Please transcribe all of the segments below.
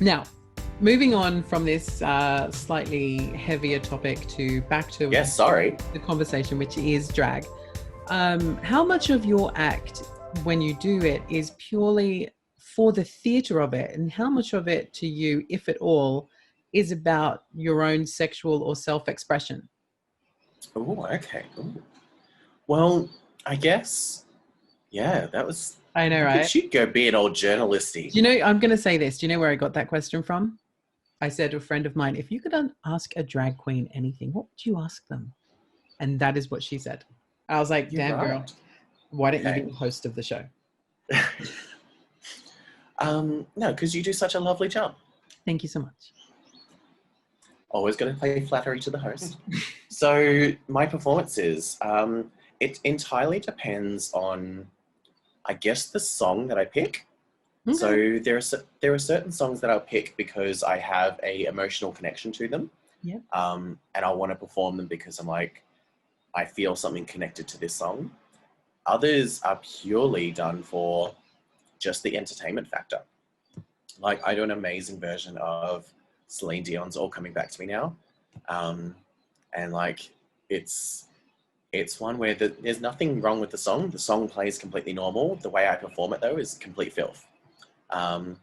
Now, moving on from this slightly heavier topic to back to the conversation, which is drag. How much of your act, when you do it, is purely for the theatre of it, and how much of it to you, if at all, is about your own sexual or self-expression? Oh, okay. Ooh. Well, I guess, yeah, that was... I know, Look right? at you go being all journalisty. Do you know, I'm going to say this. Do you know where I got that question from? I said to a friend of mine, if you could ask a drag queen anything, what would you ask them? And that is what she said. I was like, You're damn, right. girl, why don't Okay. you be the host of the show? No, because you do such a lovely job. Thank you so much. Always going to play flattery to the host. So my performances, it entirely depends on, I guess, the song that I pick. Okay. So there are certain songs that I'll pick because I have a emotional connection to them. Yeah. And I want to perform them because I'm like, I feel something connected to this song. Others are purely done for just the entertainment factor. Like, I do an amazing version of Celine Dion's All Coming Back to Me Now. And like, it's one where there's nothing wrong with the song. The song plays completely normal. The way I perform it, though, is complete filth. And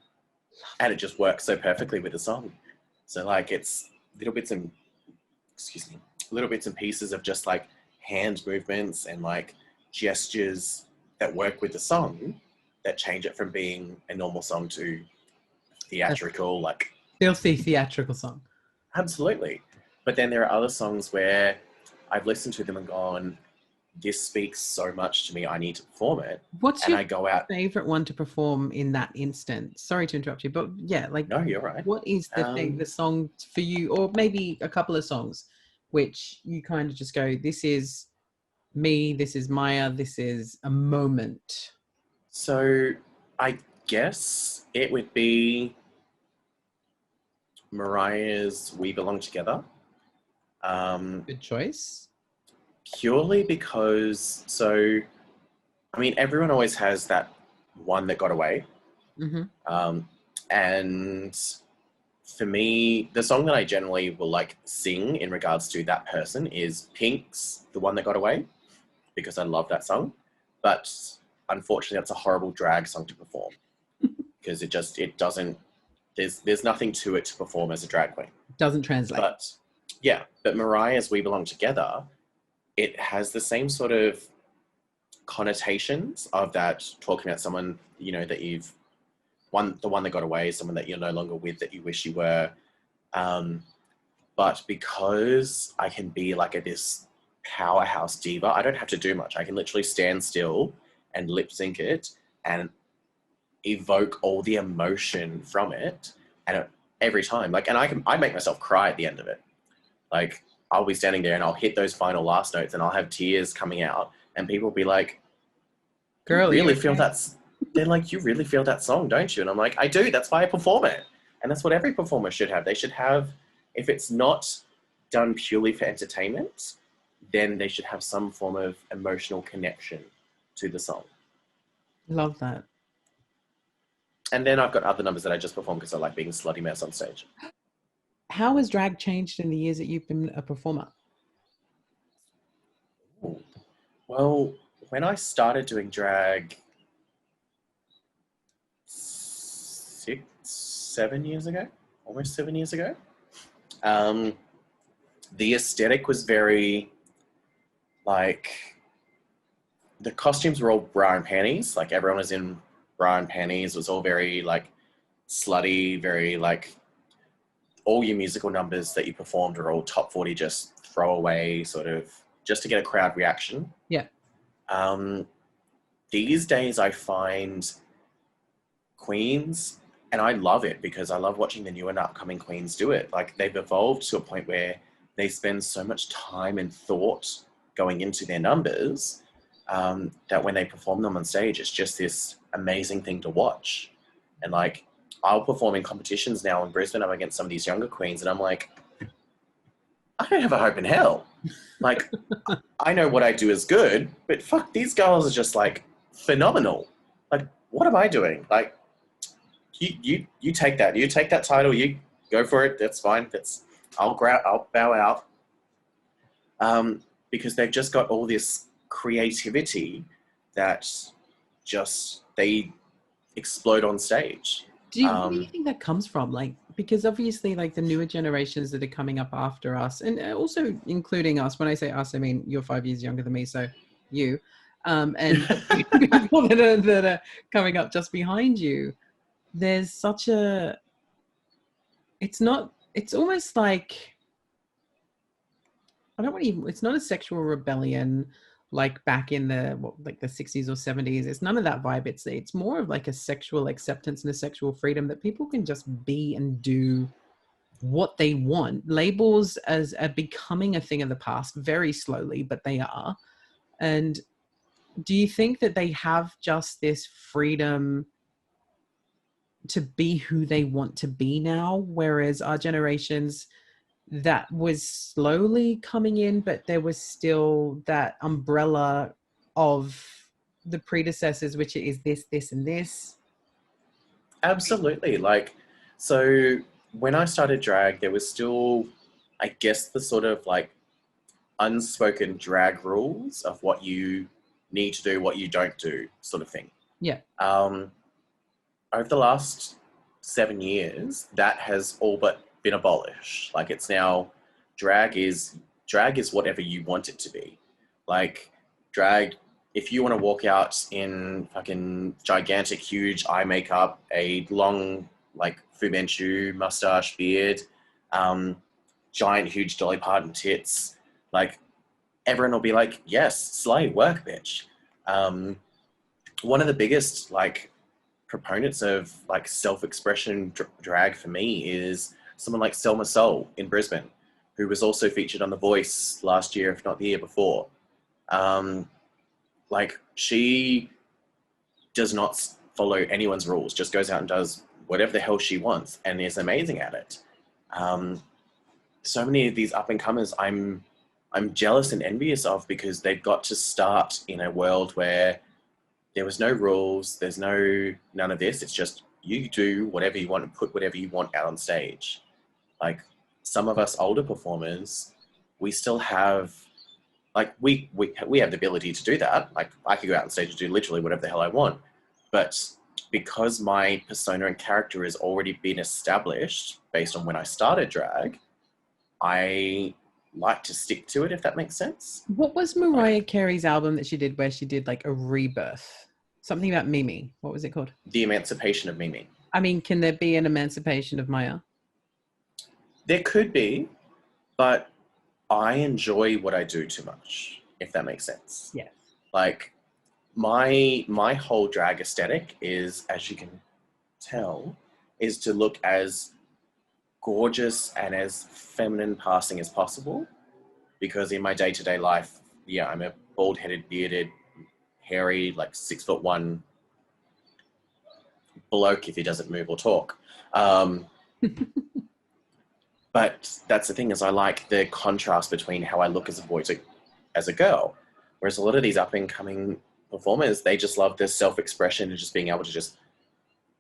it just works so perfectly with the song. So like, it's little bits and pieces of just like hand movements and like gestures that work with the song that change it from being a normal song to theatrical, like filthy theatrical song. Absolutely. But then there are other songs where I've listened to them and gone, this speaks so much to me, I need to perform it. What's your favorite one to perform in that instance? Sorry to interrupt you, but yeah, like, no, you're right. What is the song for you, or maybe a couple of songs, which you kind of just go, this is me, this is Mya, this is a moment? So I guess it would be Mariah's We Belong Together. Good choice. Purely because, so, I mean, everyone always has that one that got away. Mm-hmm. And for me, the song that I generally will like sing in regards to that person is Pink's The One That Got Away, because I love that song. But unfortunately, that's a horrible drag song to perform because it doesn't, there's nothing to it to perform as a drag queen. Doesn't translate. But Mariah's We Belong Together, it has the same sort of connotations of that, talking about someone, you know, that the one that got away, someone that you're no longer with, that you wish you were. But because I can be like this powerhouse diva, I don't have to do much. I can literally stand still and lip sync it and evoke all the emotion from it. And every time, like, and I make myself cry at the end of it. Like, I'll be standing there and I'll hit those final last notes and I'll have tears coming out and people will be like, girl, you really feel that? They're like, you really feel that song, don't you? And I'm like, I do. That's why I perform it. And that's what every performer should have. They should have, if it's not done purely for entertainment, then they should have some form of emotional connection to the song. Love that. And then I've got other numbers that I just perform because I like being a slutty mess on stage. How has drag changed in the years that you've been a performer? Ooh. Well, when I started doing drag 7 years ago, almost 7 years ago, the aesthetic was very, like, the costumes were all bra and panties. Like, everyone was in bra and panties. It was all very, like, slutty, very, like, all your musical numbers that you performed are all top 40, just throwaway, sort of, just to get a crowd reaction. Yeah. These days I find queens, and I love it because I love watching the new and upcoming queens do it. Like, they've evolved to a point where they spend so much time and thought going into their numbers that when they perform them on stage, it's just this amazing thing to watch. And like, I'll perform in competitions now in Brisbane. I'm against some of these younger queens and I'm like, I don't have a hope in hell. Like, I know what I do is good, but fuck, these girls are just like phenomenal. Like, what am I doing? Like, you take that. You take that title. You go for it. That's fine. I'll bow out. Because they've just got all this creativity that just they explode on stage. What do you think that comes from? Like, because obviously, like the newer generations that are coming up after us, and also including us. When I say us, I mean you're 5 years younger than me, so you, and people that are coming up just behind you. There's such a. It's not. It's almost like. I don't want to even. It's not a sexual rebellion like back in like the 60s or 70s. It's none of that vibe. It's more of like a sexual acceptance and a sexual freedom that people can just be and do what they want. Labels as are becoming a thing of the past very slowly, but they are. And do you think that they have just this freedom to be who they want to be now, whereas our generations, that was slowly coming in, but there was still that umbrella of the predecessors, which is this, and this? Absolutely. Like, so when I started drag, there was still, I guess, the sort of like unspoken drag rules of what you need to do, what you don't do, sort of thing. Yeah. Over the last 7 years, that has all but been abolished. Like, it's now drag is whatever you want it to be. Like, drag, if you want to walk out in fucking gigantic, huge eye makeup, a long, like, Fu Manchu mustache, beard, giant, huge Dolly Parton tits, like, everyone will be like, yes, slay, work, bitch. One of the biggest, like, proponents of, like, self-expression drag for me is someone like Selma Soul in Brisbane, who was also featured on The Voice last year, if not the year before. Like, she does not follow anyone's rules, just goes out and does whatever the hell she wants and is amazing at it. So many of these up-and-comers I'm jealous and envious of, because they've got to start in a world where there was no rules, there's none of this. It's just you do whatever you want and put whatever you want out on stage. Like, some of us older performers, we still have, like, we have the ability to do that. Like, I could go out on stage and do literally whatever the hell I want. But because my persona and character has already been established based on when I started drag, I like to stick to it, if that makes sense. What was Mariah Carey's album that she did where she did like a rebirth? Something about Mimi. What was it called? The Emancipation of Mimi. I mean, can there be an emancipation of Mya? There could be, but I enjoy what I do too much, if that makes sense. Yes. Like, my whole drag aesthetic is, as you can tell, is to look as gorgeous and as feminine passing as possible. Because in my day-to-day life, yeah, I'm a bald-headed, bearded, hairy, like 6'1" bloke if he doesn't move or talk. But that's the thing, is I like the contrast between how I look as a boy to as a girl. Whereas a lot of these up-and-coming performers, they just love the self-expression and just being able to just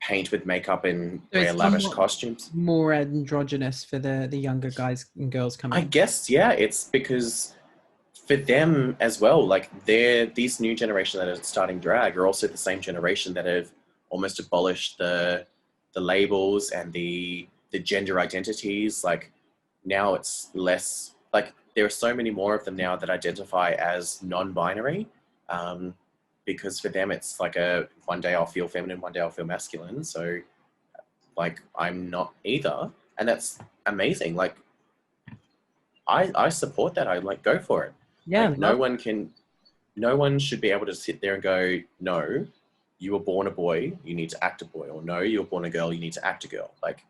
paint with makeup and wear lavish costumes. More androgynous for the younger guys and girls coming. I guess, yeah, it's because for them as well, like, these new generation that are starting drag are also the same generation that have almost abolished the labels and the gender identities. Like, now it's less, like, there are so many more of them now that identify as non-binary, because for them it's like one day I'll feel feminine, one day I'll feel masculine. So, like, I'm not either, and that's amazing. Like, I support that. I like, go for it. Yeah. Like, no one should be able to sit there and go, no, you were born a boy, you need to act a boy, or no, you were born a girl, you need to act a girl. Like,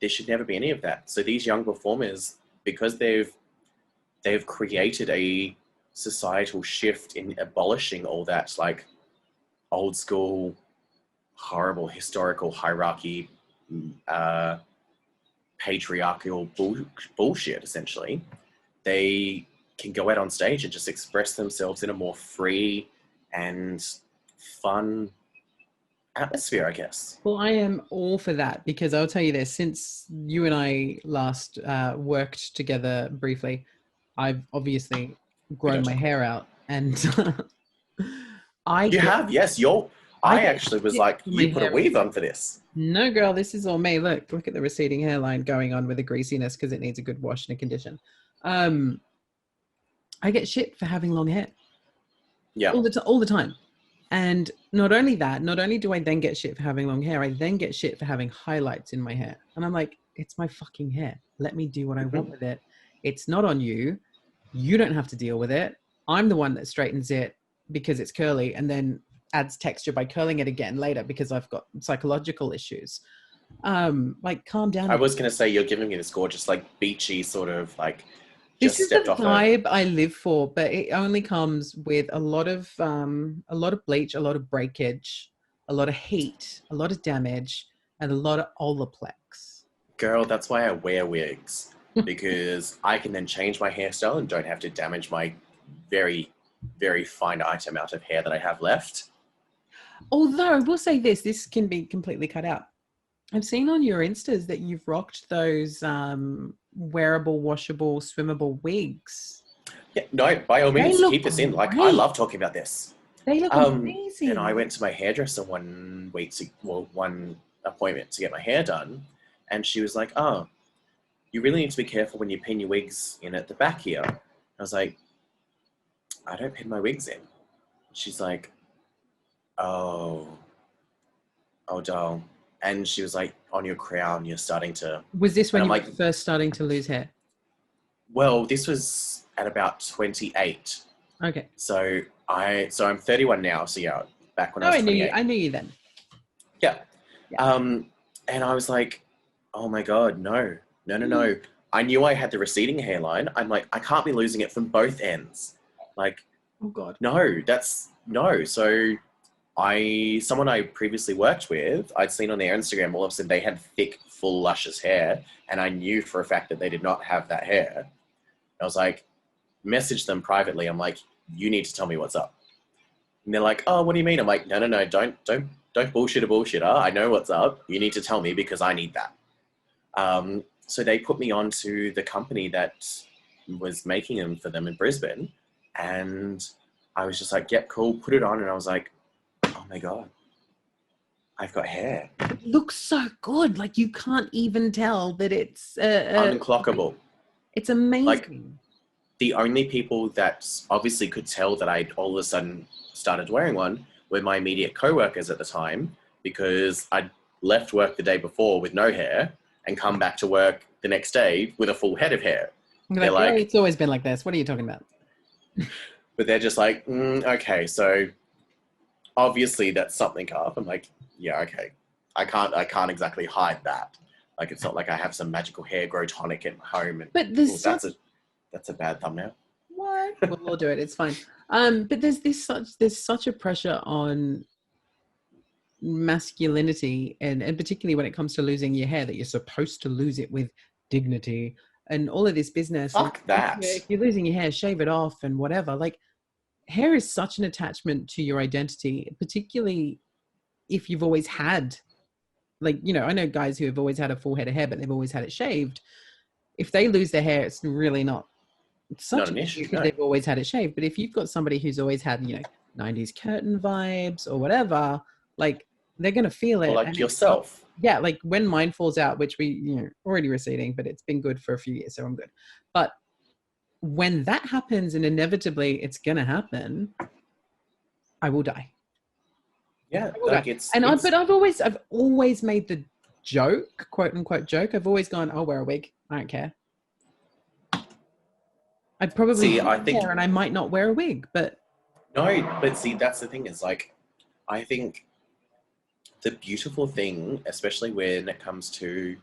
there should never be any of that. So these young performers, because they've created a societal shift in abolishing all that, like, old school, horrible historical hierarchy, patriarchal bullshit, essentially, they can go out on stage and just express themselves in a more free and fun atmosphere, I guess. Well, I am all for that because I'll tell you this, since you and I last worked together briefly, I've obviously grown my hair out and I You get have? Yes, I I get actually was shit like, for my you put a hair. weave on for this. No, girl, this is all me. Look at the receding hairline going on with the greasiness because it needs a good wash and a condition. Um, I get shit for having long hair. Yeah. All the time. And not only that, not only do I then get shit for having long hair, I then get shit for having highlights in my hair. And I'm like, it's my fucking hair. Let me do what I want with it. It's not on you. You don't have to deal with it. I'm the one that straightens it because it's curly and then adds texture by curling it again later because I've got psychological issues. Like, calm down. I was going to say, you're giving me this gorgeous, like, beachy sort of, like, This just is stepped the off vibe I live for, but it only comes with a lot of bleach, a lot of breakage, a lot of heat, a lot of damage, and a lot of Olaplex. Girl, that's why I wear wigs, because I can then change my hairstyle and don't have to damage my very, very finite amount of hair that I have left. Although I will say this can be completely cut out. I've seen on your Instas that you've rocked those wearable, washable, swimmable wigs. Yeah, no, by all means, keep this in. Like, I love talking about this. They look amazing. And I went to my hairdresser one appointment to get my hair done, and she was like, "Oh, you really need to be careful when you pin your wigs in at the back here." I was like, "I don't pin my wigs in." She's like, "Oh, doll." And she was like, "On your crown, you're starting to." Was this when you were first starting to lose hair? Well, this was at about 28. Okay. So I'm 31 now. So yeah, back when I was 28. I knew you then. Yeah. And I was like, "Oh my God, no. I knew I had the receding hairline. I'm like, I can't be losing it from both ends. Like, oh God. No. So someone I previously worked with, I'd seen on their Instagram, all of a sudden they had thick, full, luscious hair. And I knew for a fact that they did not have that hair. I was like, messaged them privately. I'm like, you need to tell me what's up. And they're like, "Oh, what do you mean?" I'm like, no, don't bullshit a bullshitter. I know what's up. You need to tell me because I need that. So they put me on to the company that was making them for them in Brisbane. And I was just like, yep, cool, put it on. And I was like, oh my God, I've got hair. It looks so good. Like, you can't even tell that it's unclockable. It's amazing. Like, the only people that obviously could tell that I all of a sudden started wearing one were my immediate co-workers at the time, because I'd left work the day before with no hair and come back to work the next day with a full head of hair. They're like, it's always been like this. What are you talking about? But they're just like, okay, so obviously that's something up. I'm like, yeah, okay. I can't exactly hide that. Like, it's not like I have some magical hair grow tonic at home. And, but there's that's a bad thumbnail. What? Well, we'll do it. It's fine. But there's such a pressure on masculinity, and particularly when it comes to losing your hair, that you're supposed to lose it with dignity and all of this business. Fuck that. If you're losing your hair, shave it off and whatever. Like, hair is such an attachment to your identity, particularly if you've always had, like, you know, I know guys who have always had a full head of hair, but they've always had it shaved. If they lose their hair, it's really not such an issue because they've always had it shaved. But if you've got somebody who's always had, you know, 90s curtain vibes or whatever, like, they're going to feel it. Or like yourself. Yeah, like when mine falls out, which we, you know, already receding, but it's been good for a few years, so I'm good. But when that happens, and inevitably it's going to happen, I will die. Yeah, like but I've always made the joke, quote unquote joke. I've always gone, I'll wear a wig. I don't care. I'd probably and I might not wear a wig, but no, but see, that's the thing, is like, I think the beautiful thing, especially when it comes to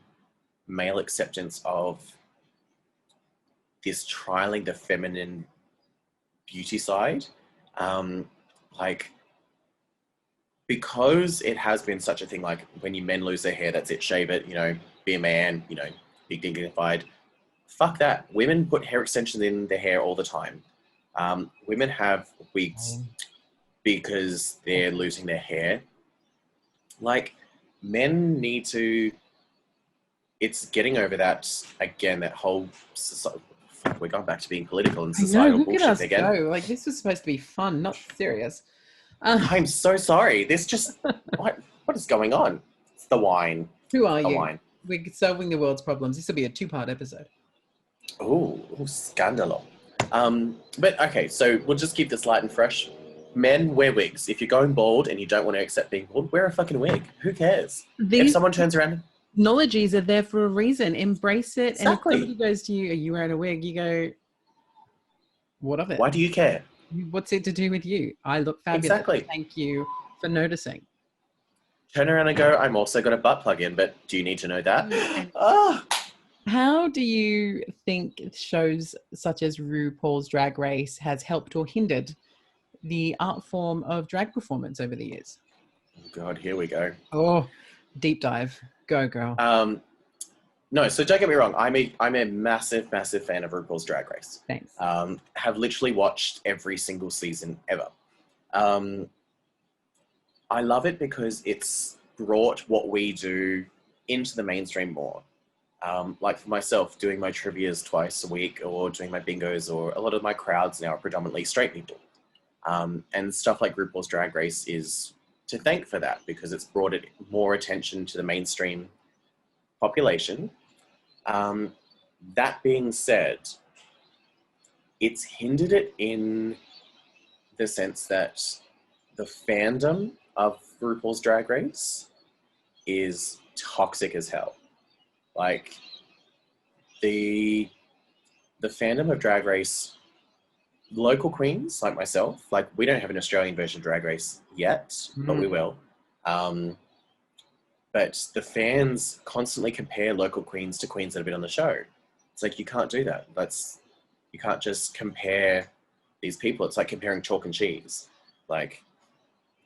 male acceptance of this trialing the feminine beauty side, like, because it has been such a thing, like, when men lose their hair, that's it, shave it, you know, be a man, you know, be dignified. Fuck that. Women put hair extensions in their hair all the time. Women have wigs because they're losing their hair. Like, men need to, it's getting over that, again, that whole, we're going back to being political and I know, societal look at bullshit us again. go. Like, this was supposed to be fun, not serious. I'm so sorry. This just, what is going on? It's the wine. Who are The you? wine. We're solving the world's problems. This will be a 2-part episode. Ooh, scandalo. But okay, so we'll just keep this light and fresh. Men wear wigs. If you're going bald and you don't want to accept being bald, wear a fucking wig. Who cares? If someone turns around... Technologies are there for a reason. Embrace it. Exactly. And if somebody goes to you, are you wearing a wig? You go, what of it? Why do you care? What's it to do with you? I look fabulous. Exactly. Thank you for noticing. Turn around and go, I'm also got a butt plug in, but do you need to know that? How do you think shows such as RuPaul's Drag Race has helped or hindered the art form of drag performance over the years? Oh God, here we go. Oh, deep dive. Go, girl. No, so don't get me wrong. I'm a massive, massive fan of RuPaul's Drag Race. Thanks. Have literally watched every single season ever. I love it because it's brought what we do into the mainstream more. Like for myself, doing my trivias twice a week or doing my bingos, or a lot of my crowds now are predominantly straight people. And stuff like RuPaul's Drag Race is to thank for that, because it's brought it more attention to the mainstream population. That being said, it's hindered it in the sense that the fandom of RuPaul's Drag Race is toxic as hell. Like, the fandom of Drag Race, local queens like myself, like, we don't have an Australian version of Drag Race yet, but we will. But the fans constantly compare local queens to queens that have been on the show. It's like, you can't do that. You can't just compare these people. It's like comparing chalk and cheese. Like,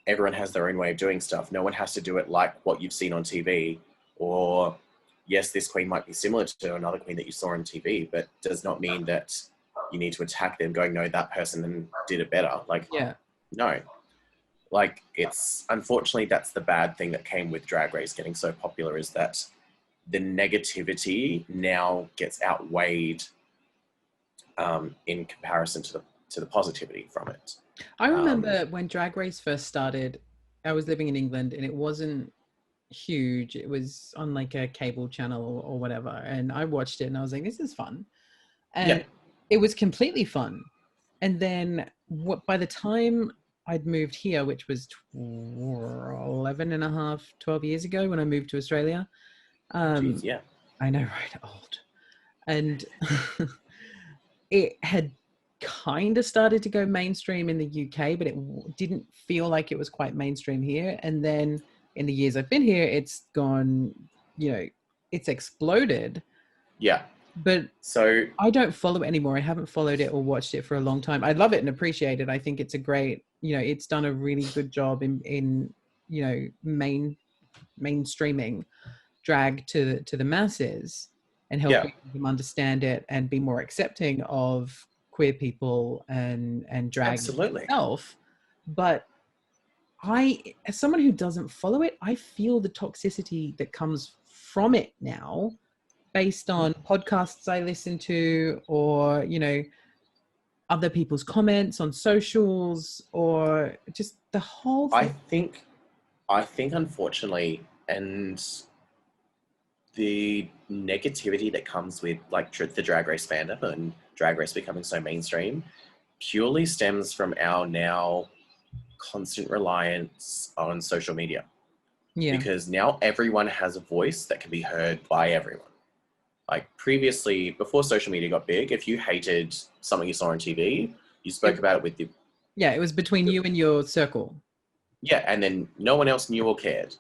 everyone has their own way of doing stuff. No one has to do it like what you've seen on TV. Or, yes, this queen might be similar to another queen that you saw on TV, but does not mean that you need to attack them going, no, that person did it better. Like, yeah. No. Like, it's, unfortunately, that's the bad thing that came with Drag Race getting so popular, is that the negativity now gets outweighed in comparison to the positivity from it. I remember when Drag Race first started, I was living in England and it wasn't huge. It was on like a cable channel or whatever. And I watched it and I was like, this is fun. And it was completely fun. And then by the time I'd moved here, which was 12 years ago when I moved to Australia. Jeez, yeah. I know, right? Old. And it had kind of started to go mainstream in the UK, but it didn't feel like it was quite mainstream here. And then in the years I've been here, it's gone, it's exploded. Yeah. But so I don't follow it anymore. I haven't followed it or watched it for a long time. I love it and appreciate it. I think it's a great, it's done a really good job in mainstreaming drag to the masses and helping them understand it and be more accepting of queer people and drag itself. But as someone who doesn't follow it, I feel the toxicity that comes from it now, based on podcasts I listen to, or, other people's comments on socials, or just the whole thing. I think unfortunately, and the negativity that comes with like the Drag Race fandom and Drag Race becoming so mainstream purely stems from our now constant reliance on social media. Yeah. Because now everyone has a voice that can be heard by everyone. Like previously, before social media got big, if you hated something you saw on TV, you spoke about it with you. Yeah, it was between you and your circle. Yeah, and then no one else knew or cared.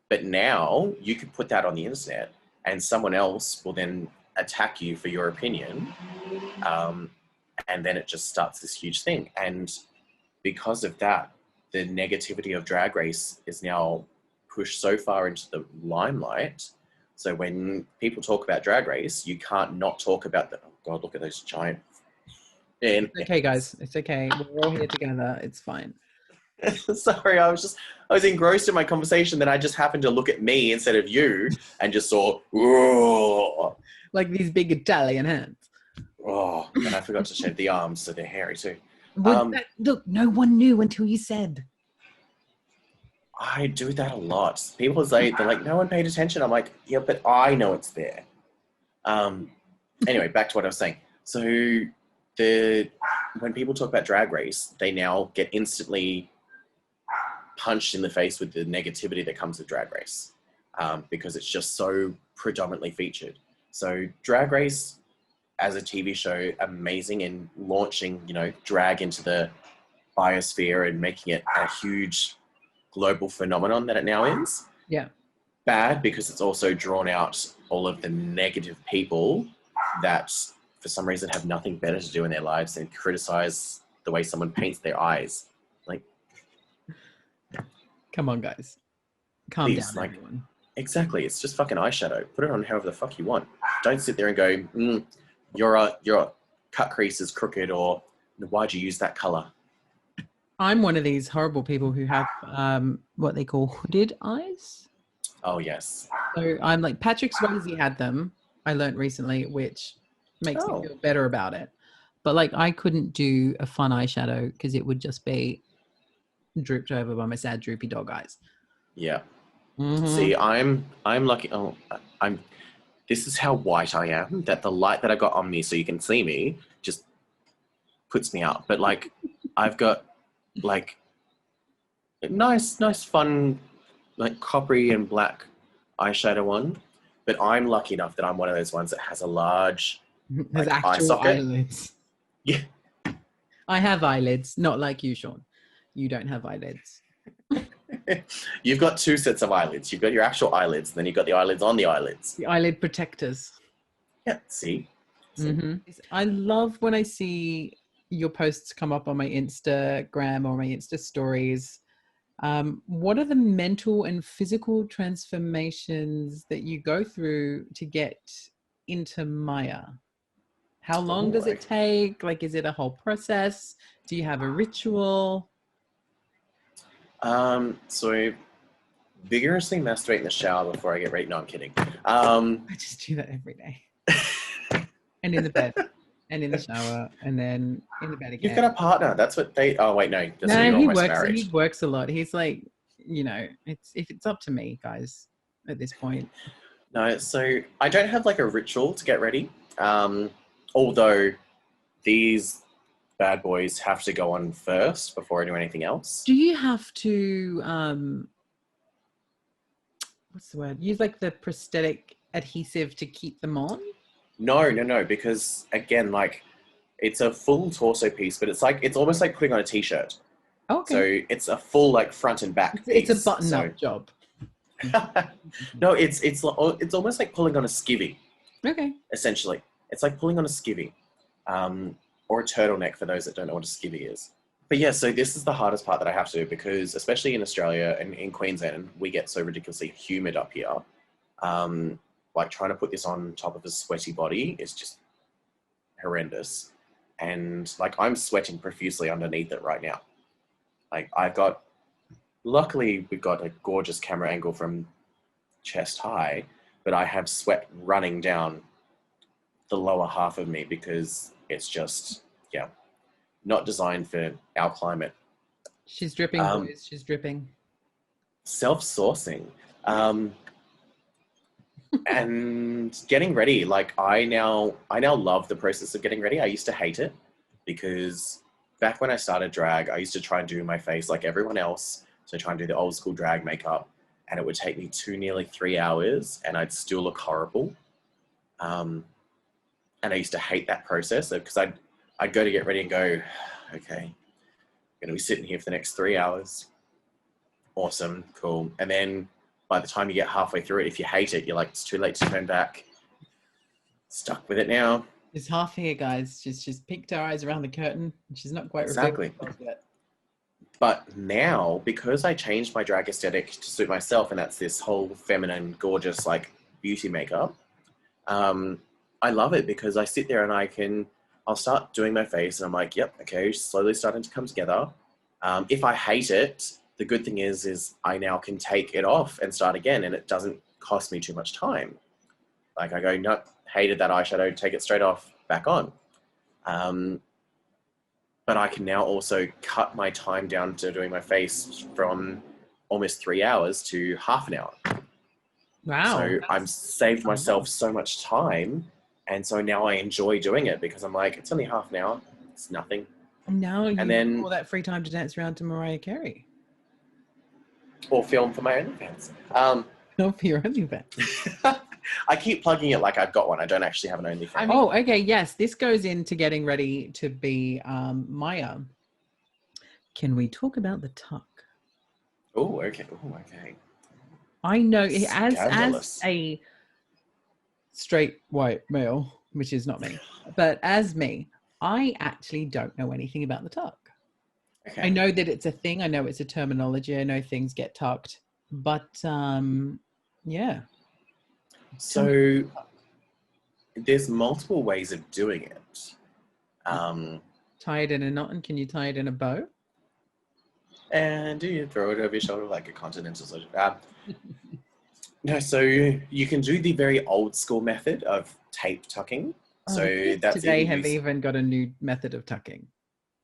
But now you could put that on the internet and someone else will then attack you for your opinion. And then it just starts this huge thing. And because of that, the negativity of Drag Race is now pushed so far into the limelight. So when people talk about Drag Race, you can't not talk about the, oh God, look at those giant... It's okay, guys. It's okay. We're all here together. It's fine. Sorry, I was engrossed in my conversation. Then I just happened to look at me instead of you and just saw, oh, like these big Italian hands. Oh, and I forgot to shave the arms, so they're hairy too. Look, no one knew until you said. I do that a lot. People say, they're like, no one paid attention. I'm like, yeah, but I know it's there. Anyway, back to what I was saying. So when people talk about Drag Race, they now get instantly punched in the face with the negativity that comes with Drag Race, because it's just so predominantly featured. So Drag Race as a TV show, amazing in launching, drag into the biosphere and making it a huge global phenomenon that it now is. Yeah. Bad because it's also drawn out all of the negative people that for some reason have nothing better to do in their lives than criticize the way someone paints their eyes. Like, come on, guys. Calm down, everyone. Exactly. It's just fucking eyeshadow. Put it on however the fuck you want. Don't sit there and go, your cut crease is crooked, or why'd you use that color? I'm one of these horrible people who have what they call hooded eyes. Oh, yes. So I'm like, Patrick Swayze had them, I learned recently, which makes me feel better about it. But like, I couldn't do a fun eyeshadow because it would just be drooped over by my sad, droopy dog eyes. Yeah. Mm-hmm. See, I'm lucky. Oh, this is how white I am, that the light that I got on me so you can see me just puts me out. But like, I've got like nice, fun, like coppery and black eyeshadow one. But I'm lucky enough that I'm one of those ones that has a large eye socket. Eyelids. Yeah. I have eyelids, not like you, Shaun. You don't have eyelids. You've got two sets of eyelids. You've got your actual eyelids, and then you've got the eyelids on the eyelids. The eyelid protectors. Yeah, see? Mm-hmm. I love when I see your posts come up on my Instagram or my Insta stories. What are the mental and physical transformations that you go through to get into Mya? How long does it take? Like, is it a whole process? Do you have a ritual? So vigorously masturbate in the shower before I get ready. No, I'm kidding. I just do that every day. And in the bed, and in the shower, and then in the bed again. You've got a partner. That's what they. Oh wait, no. No, he works. Married. He works a lot. He's like, it's up to me, guys. At this point. No, so I don't have like a ritual to get ready. Although these bad boys have to go on first before I do anything else. Do you have to what's the word? Use like the prosthetic adhesive to keep them on? No, because again, like it's a full torso piece, but it's almost like putting on a t-shirt. Okay. So it's a full like front and back piece. It's a button-up job. No, it's almost like pulling on a skivvy. Okay. Essentially, it's like pulling on a skivvy, or a turtleneck for those that don't know what a skivvy is. But yeah, so this is the hardest part that I have to do because, especially in Australia and in Queensland, we get so ridiculously humid up here. Like trying to put this on top of a sweaty body is just horrendous. And like I'm sweating profusely underneath it right now. Like luckily we've got a gorgeous camera angle from chest high, but I have sweat running down the lower half of me because it's just, not designed for our climate. She's dripping, boys. She's dripping. Self-sourcing. And getting ready, like I now love the process of getting ready. I used to hate it because back when I started drag, I used to try and do my face like everyone else. So try and do the old school drag makeup, and it would take me nearly 3 hours and I'd still look horrible. And I used to hate that process because I'd go to get ready and go, okay, I'm going to be sitting here for the next 3 hours. Awesome, cool. And then by the time you get halfway through it, if you hate it, you're like, it's too late to turn back. Stuck with it now. She's half here, guys. She's peeked her eyes around the curtain. She's not quite exactly yet. But now, because I changed my drag aesthetic to suit myself, and that's this whole feminine, gorgeous, like beauty makeup, I love it because I sit there and I'll start doing my face and I'm like, yep, okay, slowly starting to come together. If I hate it, the good thing is I now can take it off and start again, and it doesn't cost me too much time. Like I go, no, hated that eyeshadow, take it straight off, back on. But I can now also cut my time down to doing my face from almost 3 hours to half an hour. Wow. So I've saved myself so much time. And so now I enjoy doing it because I'm like, it's only half an hour. It's nothing. And now you have all that free time to dance around to Mariah Carey. Or film for my OnlyFans. Film for your OnlyFans. I keep plugging it like I've got one. I don't actually have an OnlyFans. Oh, okay. Yes. This goes into getting ready to be Mya. Can we talk about the tuck? Oh, okay. Oh, okay. I know as a straight white male, which is not me, but as me, I actually don't know anything about the tuck. Okay. I know that it's a thing. I know it's a terminology. I know things get tucked, but yeah. So there's multiple ways of doing it. Tie it in a knot, and can you tie it in a bow? And do you throw it over your shoulder like a continental soldier? No, so you can do the very old school method of tape tucking. So that's today have even got a new method of tucking.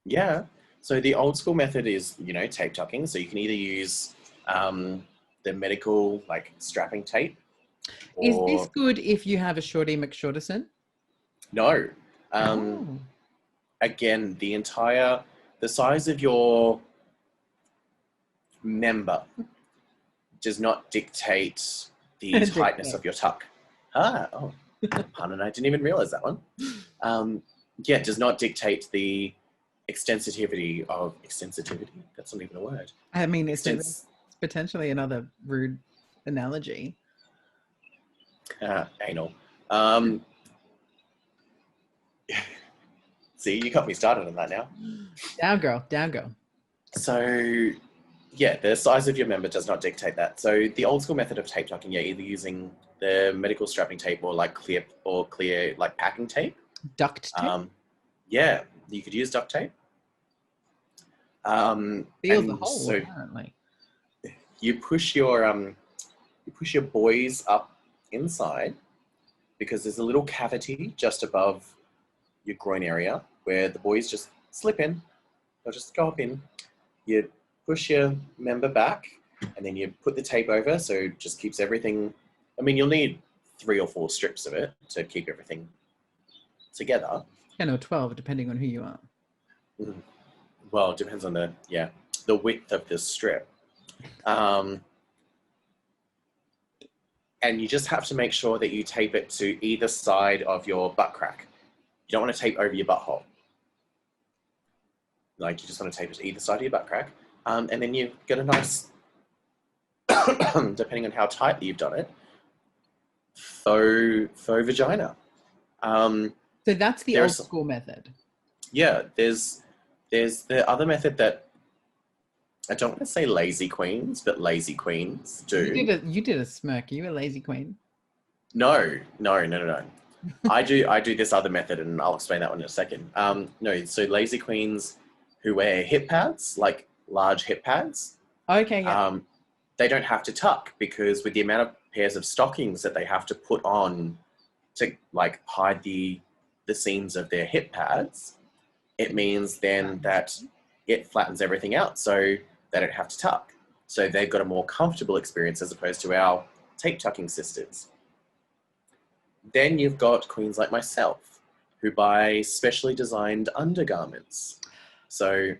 Yeah. So the old school method is, tape tucking. So you can either use the medical strapping tape. Is this good if you have a Shorty McShorterson? No. Again, the size of your member does not dictate the tightness of your tuck. Pun, and I didn't even realize that one. It does not dictate the extensitivity. That's not even a word. I mean, it's potentially another rude analogy. Anal. See, you got me started on that now. Down girl. So, the size of your member does not dictate that. So the old school method of tape tucking, either using the medical strapping tape or clear packing tape. Duct tape? You could use duct tape. Feels the hole, apparently. You push your boys up inside because there's a little cavity just above your groin area where the boys just slip in. They'll just go up in. You push your member back and then you put the tape over so it just keeps everything. I mean, you'll need 3 or 4 strips of it to keep everything together. 10 or 12, depending on who you are. Well, it depends on the width of the strip. And you just have to make sure that you tape it to either side of your butt crack. You don't want to tape over your butthole. You just want to tape it to either side of your butt crack. And then you get a nice, depending on how tightly you've done it, faux vagina. So that's the old school method. Yeah, there's the other method that I don't want to say lazy queens, but lazy queens do. You did a smirk. Are you a lazy queen? No. I do this other method, and I'll explain that one in a second. No, so lazy queens who wear hip pads, like large hip pads. Okay. Yeah. They don't have to tuck because with the amount of pairs of stockings that they have to put on to hide the seams of their hip pads, it means then that it flattens everything out. So they don't have to tuck. So they've got a more comfortable experience as opposed to our tape tucking sisters. Then you've got queens like myself who buy specially designed undergarments. So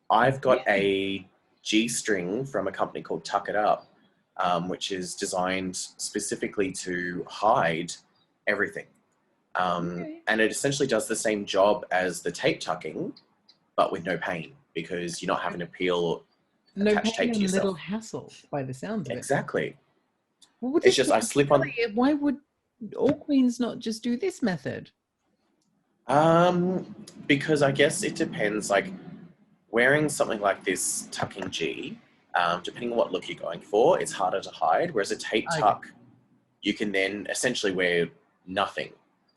I've got a G-string from a company called Tuck It Up, which is designed specifically to hide everything. And it essentially does the same job as the tape tucking, but with no pain because you're not having to peel or attach tape to yourself. Little hassle by the sound of it. Exactly. Well, it's just I slip on. Why would all queens not just do this method? Because I guess it depends. Wearing something like this tucking G, depending on what look you're going for, it's harder to hide. Whereas a tape tuck, you can then essentially wear nothing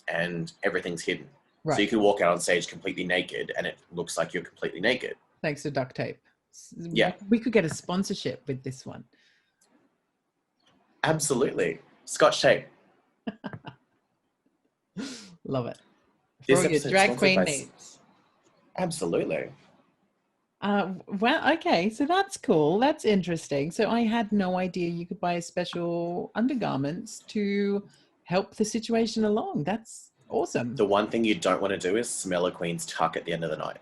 and everything's hidden. Right. So you can walk out on stage completely naked and it looks like you're completely naked. Thanks to duct tape. Yeah. We could get a sponsorship with this one. Absolutely. Scotch tape. Love it. For This all your episode drag sponsored queen by... needs. Absolutely. Well, okay, so that's cool. That's interesting. So I had no idea you could buy special undergarments to help the situation along. That's awesome. The one thing you don't want to do is smell a queen's tuck at the end of the night.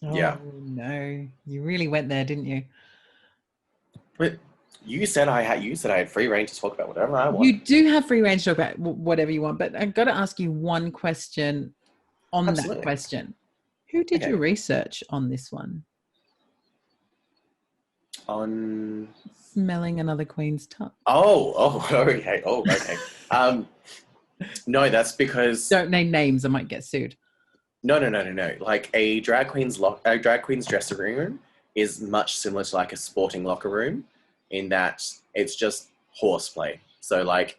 Oh, Yeah. no. You really went there, didn't you? But you said I had free reign to talk about whatever I want. You do have free range to talk about whatever you want, but I've got to ask you one question on Absolutely. that question. Who did your research on this one? On smelling another queen's tuck. Okay. No, that's because... Don't name names, I might get sued. No. Like a drag queen's dressing room is much similar to like a sporting locker room in that it's just horseplay. So like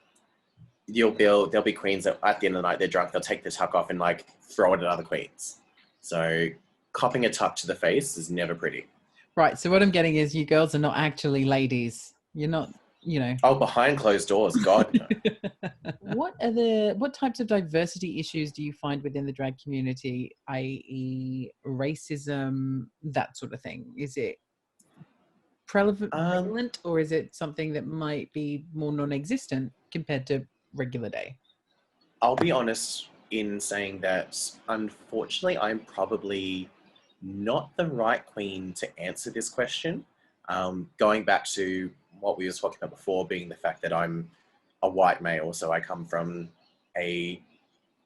there'll be queens that at the end of the night they're drunk, they'll take the tuck off and like throw it at other queens. So copping a tuck to the face is never pretty. Right. So what I'm getting is you girls are not actually ladies. You're not, you know. Oh, behind closed doors, God. No. What types of diversity issues do you find within the drag community, i.e. racism, that sort of thing? Is it prevalent or is it something that might be more non-existent compared to regular day? I'll be honest in saying that unfortunately I'm probably not the right queen to answer this question. Going back to what we were talking about before, being the fact that I'm a white male, so I come from a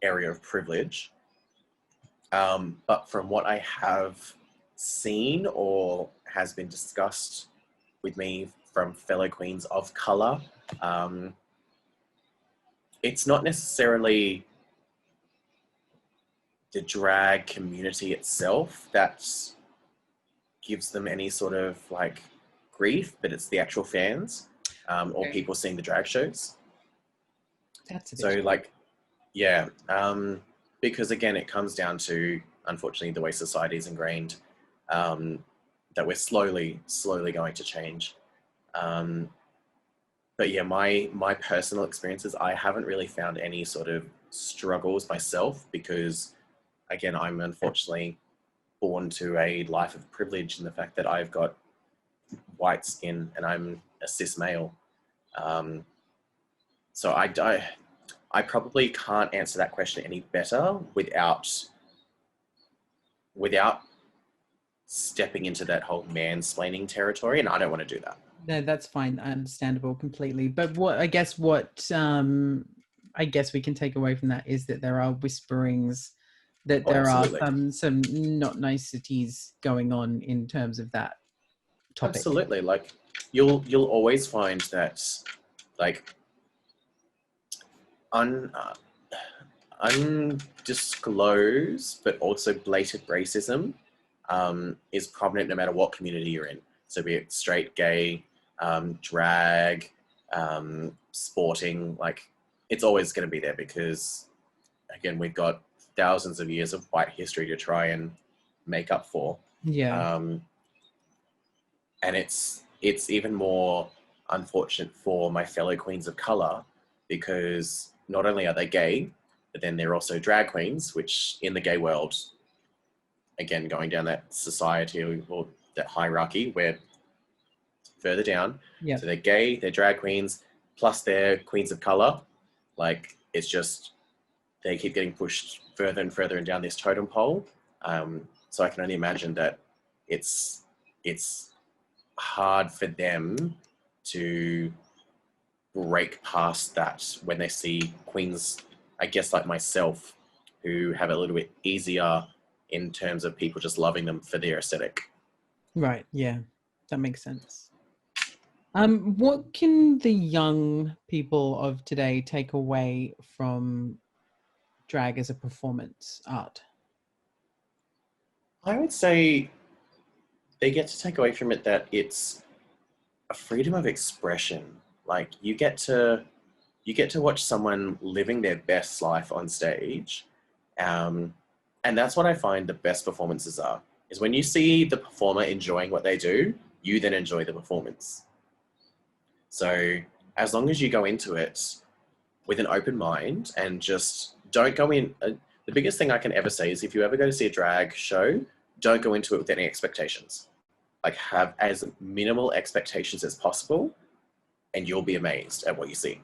area of privilege. But from what I have seen or has been discussed with me from fellow queens of color, it's not necessarily the drag community itself that gives them any sort of like grief, but it's the actual fans or people seeing the drag shows. That's so like, yeah, because again, it comes down to, unfortunately, the way society is ingrained, that we're slowly going to change. But yeah, my personal experiences, I haven't really found any sort of struggles myself because, again, I'm unfortunately born to a life of privilege in the fact that I've got white skin and I'm a cis male. So I probably can't answer that question any better without stepping into that whole mansplaining territory, and I don't want to do that. No, that's fine. Understandable completely. But I guess we can take away from that is that there are whisperings that there are some not niceties going on in terms of that topic. Absolutely. Like you'll always find that like undisclosed but also blatant racism is prominent no matter what community you're in. So be it straight, gay, drag, sporting, like it's always going to be there because, again, we've got thousands of years of white history to try and make up for. Yeah. And it's even more unfortunate for my fellow queens of color because not only are they gay, but then they're also drag queens, which in the gay world, again, going down that society or that hierarchy, we're further down. Yeah. So they're gay, they're drag queens, plus they're queens of color. Like it's just, they keep getting pushed further and further and down this totem pole. So I can only imagine that it's hard for them to break past that when they see queens, I guess like myself, who have it a little bit easier in terms of people just loving them for their aesthetic. Right, yeah, that makes sense. What can the young people of today take away from drag as a performance art? I would say they get to take away from it that it's a freedom of expression. Like you get to watch someone living their best life on stage. And that's what I find the best performances are. is when you see the performer enjoying what they do, you then enjoy the performance. So as long as you go into it with an open mind and just don't go in, the biggest thing I can ever say is if you ever go to see a drag show, don't go into it with any expectations. Like have as minimal expectations as possible and you'll be amazed at what you see.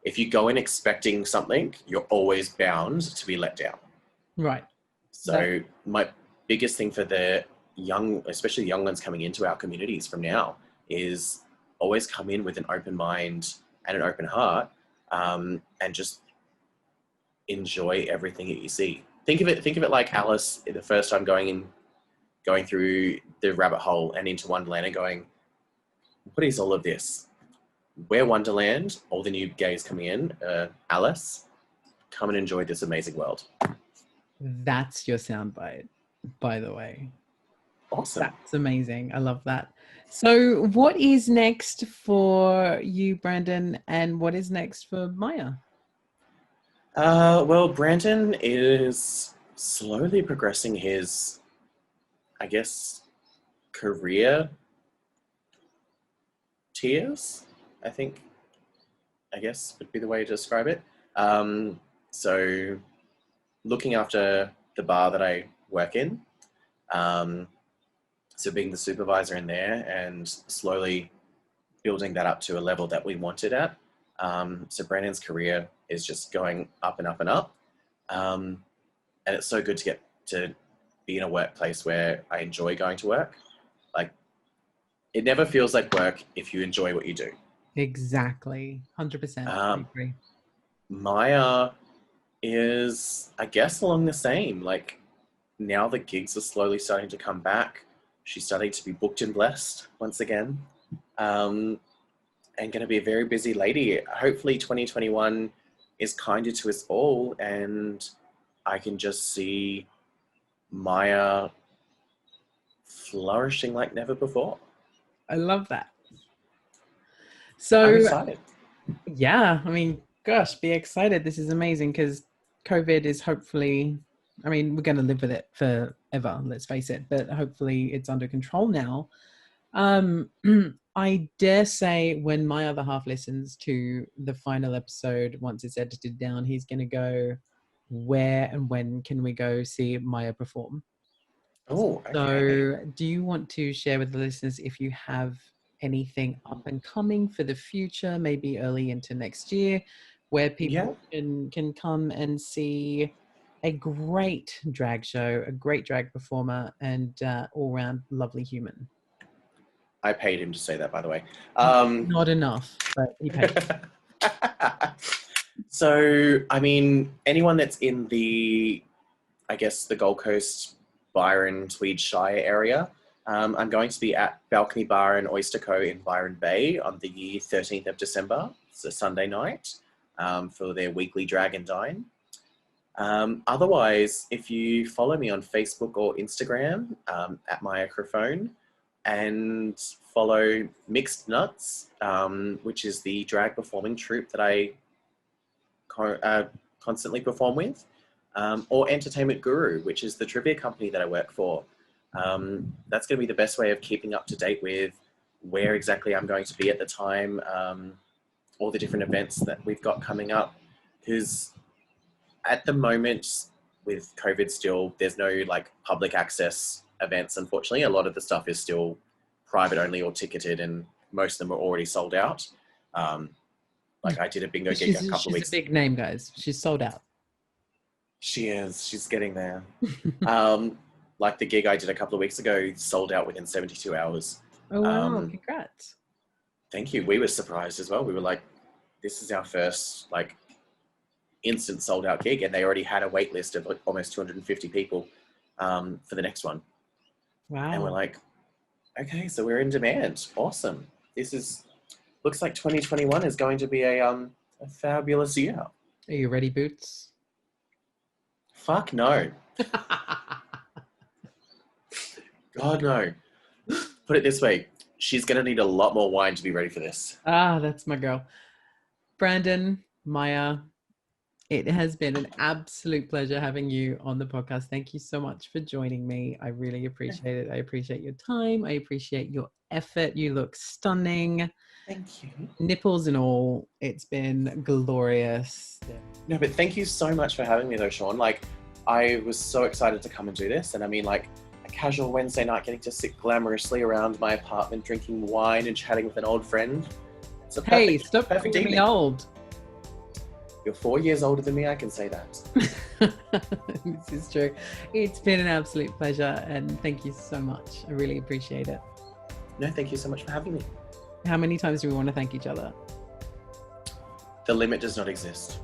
If you go in expecting something, you're always bound to be let down. Right. So my biggest thing for the young, especially young ones coming into our communities from now, is always come in with an open mind and an open heart, and just enjoy everything that you see. Think of it like Alice the first time going through the rabbit hole and into Wonderland and going, what is all of this? We're Wonderland, all the new gays coming in. Alice, come and enjoy this amazing world. That's your soundbite, by the way. Awesome. That's amazing. I love that. So what is next for you, Brandon, and what is next for Mya? Well, Brandon is slowly progressing his, I guess, career tiers, I guess would be the way to describe it. So looking after the bar that I work in, so being the supervisor in there and slowly building that up to a level that we wanted at. So Brandon's career is just going up and up and up. And it's so good to get to be in a workplace where I enjoy going to work. Like, it never feels like work if you enjoy what you do. Exactly. 100%. I agree. Mya is, I guess, along the same. Like, now the gigs are slowly starting to come back. She's starting to be booked and blessed once again. And going to be a very busy lady. Hopefully 2021 is kinder to us all, and I can just see Mya flourishing like never before. I love that. So I'm excited. Yeah, I mean, gosh, be excited. This is amazing because COVID is hopefully, I mean, we're going to live with it forever, let's face it, but hopefully it's under control now. I dare say when my other half listens to the final episode, once it's edited down, he's going to go, where and when can we go see Mya perform? Oh, okay. So do you want to share with the listeners if you have anything up and coming for the future, maybe early into next year, where people can come and see a great drag show, a great drag performer, and all-round lovely human? I paid him to say that, by the way. Not enough, but he paid. So, I mean, anyone that's in the, I guess, the Gold Coast, Byron, Tweed Shire area, I'm going to be at Balcony Bar and Oyster Co in Byron Bay on the 13th of December. It's a Sunday night, for their weekly Drag and Dine. Otherwise, if you follow me on Facebook or Instagram, at Mya Crafone, and follow Mixed Nuts, which is the drag performing troupe that I constantly perform with, or Entertainment Guru, which is the trivia company that I work for. That's going to be the best way of keeping up to date with where exactly I'm going to be at the time, all the different events that we've got coming up. Because at the moment, with COVID still, there's no like public access events, unfortunately. A lot of the stuff is still private only or ticketed, and most of them are already sold out. Like I did a bingo gig a couple of weeks. She's a big name, guys. She's sold out. She is. She's getting there. Like the gig I did a couple of weeks ago sold out within 72 hours. Oh, wow. Congrats. Thank you. We were surprised as well. We were like, this is our first like instant sold out gig, and they already had a wait list of like almost 250 people for the next one. Wow. And we're like, okay, so we're in demand. Awesome. Looks like 2021 is going to be a fabulous year. Are you ready, Boots? Fuck no. God, no. Put it this way. She's going to need a lot more wine to be ready for this. Ah, that's my girl. Brandon, Mya, It has been an absolute pleasure having you on the podcast. Thank you so much for joining me. I really appreciate it. I appreciate your time. I appreciate your effort. You look stunning. Thank you. Nipples and all. It's been glorious. No, but thank you so much for having me though, Shaun. Like, I was so excited to come and do this. And I mean, like, a casual Wednesday night getting to sit glamorously around my apartment drinking wine and chatting with an old friend. It's a perfect, hey, stop calling me old. You're 4 years older than me, I can say that. This is true. It's been an absolute pleasure, and thank you so much. I really appreciate it. No, thank you so much for having me. How many times do we want to thank each other? The limit does not exist.